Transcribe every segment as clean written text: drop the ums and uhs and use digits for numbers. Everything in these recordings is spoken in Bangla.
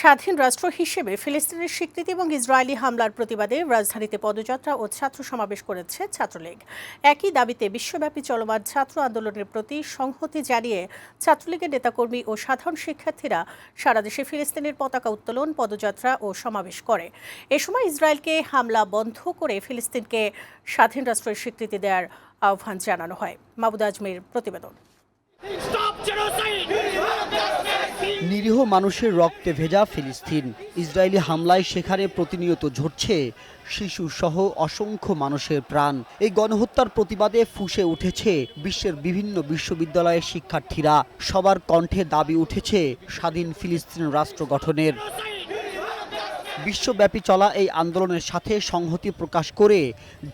স্বাধীন রাষ্ট্র হিসেবে ফিলিস্তিনের স্বীকৃতি এবং ইসরায়েলি হামলার প্রতিবাদে রাজধানীতে পদযাত্রা ও ছাত্র সমাবেশ করেছে ছাত্রলীগ। একই দাবিতে বিশ্বব্যাপী চলমান ছাত্র আন্দোলনের প্রতি সংহতি জানিয়ে ছাত্রলীগের নেতাকর্মী ও সাধারণ শিক্ষার্থীরা সারা দেশে ফিলিস্তিনের পতাকা উত্তোলন, পদযাত্রা ও সমাবেশ করে। এ সময় ইসরায়েলকে হামলা বন্ধ করে ফিলিস্তিনকে স্বাধীন রাষ্ট্রের স্বীকৃতি দেওয়ার আহ্বান জানানো হয়। মাহবুদ আজমির প্রতিবেদন। নিরীহ মানুষের রক্তে ভেজা ফিলিস্তিন। ইসরায়েলি হামলায় সেখানে প্রতিনিয়ত ঝরছে শিশু সহ অসংখ্য মানুষের প্রাণ। এই গণহত্যার প্রতিবাদে ফুঁসে উঠেছে বিশ্বের বিভিন্ন বিশ্ববিদ্যালয়ের শিক্ষার্থীরা। সবার কণ্ঠে দাবি উঠেছে স্বাধীন ফিলিস্তিন রাষ্ট্র গঠনের। বিশ্বব্যাপী চলা এই আন্দোলনের সাথে সংহতি প্রকাশ করে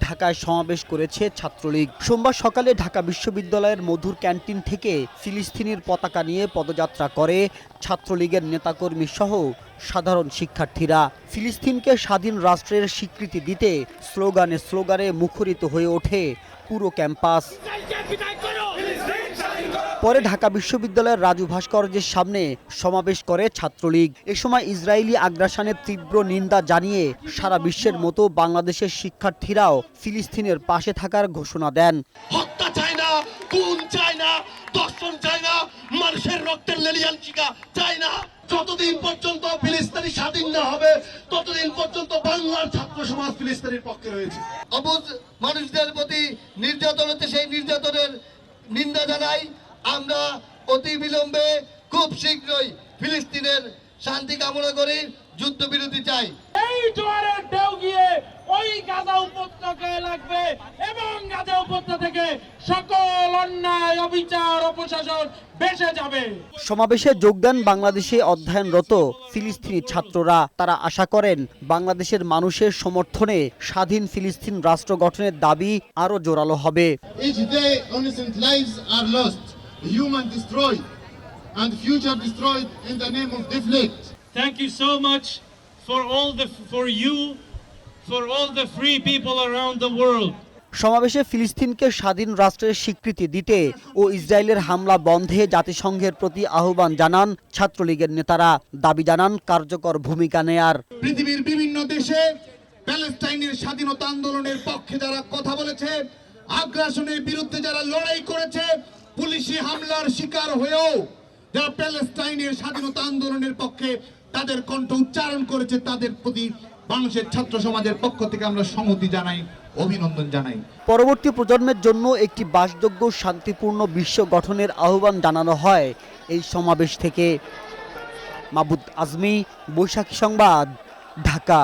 ঢাকায় সমাবেশ করেছে ছাত্রলীগ। সোমবার সকালে ঢাকা বিশ্ববিদ্যালয়ের মধুর ক্যান্টিন থেকে ফিলিস্তিনের পতাকা নিয়ে পদযাত্রা করে ছাত্রলীগের নেতাকর্মী সহ সাধারণ শিক্ষার্থীরা। ফিলিস্তিনকে স্বাধীন রাষ্ট্রের স্বীকৃতি দিতে স্লোগানে স্লোগানে মুখরিত হয়ে ওঠে পুরো ক্যাম্পাস। পরে ঢাকা বিশ্ববিদ্যালয়ের রাজু ভাস্কর্যের সামনে সমাবেশ করে ছাত্রলীগ। এ সময় ইসরায়েলি আগ্রাসনের তীব্র নিন্দা জানিয়ে সারা বিশ্বের মতো বাংলাদেশের শিক্ষার্থীরাও ফিলিস্তিনের পাশে থাকার ঘোষণা দেন। হত্যা চায় না, খুন চায় না, দর্শন চায় না, মানুষের রক্তের লেলিহান শিকা চায় না। যতদিন পর্যন্ত ফিলিস্তিনি স্বাধীন না হবে ততদিন পর্যন্ত বাংলার ছাত্র সমাজ ফিলিস্তিনের পক্ষে রয়েছে। অবুঝ মানুষদের প্রতি নির্যাতন হচ্ছে, সেই নির্যাতনের নিন্দা জানাই। আমরা অতি বিলম্বে খুব শীঘ্রই ফিলিস্তিনের শান্তি কামনা করি, যুদ্ধবিরতি চাই। এই জোয়ারের ঢেউ গিয়ে ওই গাজা উপত্যকায় লাগবে এবং গাজা উপত্যকা থেকে সকল অন্যায়, অবিচার, অপশাসন ভেসে যাবে। সমাবেশে যোগ দেন বাংলাদেশে অধ্যয়নরত ফিলিস্তিনি ছাত্ররা। তারা আশা করেন বাংলাদেশের মানুষের সমর্থনে স্বাধীন ফিলিস্তিন রাষ্ট্র গঠনের দাবি আরো জোরালো হবে। Each day innocent lives are lost, human destroyed, and future destroyed in the name of deflect. Thank you so much for all the free people around the world. সমাবেশে ফিলিস্তিনকে স্বাধীন রাষ্ট্রের স্বীকৃতি দিতে ও ইসরায়েলের হামলা বন্ধে জাতিসংঘের প্রতি আহ্বান জানান ছাত্রলীগের নেতারা। দাবি জানান কার্যকর ভূমিকা নেয়ার। পৃথিবীর বিভিন্ন দেশে প্যালেস্টাইনের স্বাধীনতা আন্দোলনের পক্ষে যারা কথা বলেছে, আগ্রাসনের বিরুদ্ধে যারা লড়াই করেছে, পুলিশি হামলার শিকার হয়েও যারা প্যালেস্টাইনের স্বাধীনতা আন্দোলনের পক্ষে তাদের কণ্ঠ উচ্চারণ করেছে, তাদের প্রতি বাংলাদেশের ছাত্র সমাজের পক্ষ থেকে আমরা সংহতি জানাই, অভিনন্দন জানাই। পরবর্তী প্রজন্মের জন্য একটি বাসযোগ্য শান্তিপূর্ণ বিশ্ব গঠনের আহ্বান জানানো হয় এই সমাবেশ থেকে। মাহবুদ আজমি, বৈশাখী সংবাদ, ঢাকা।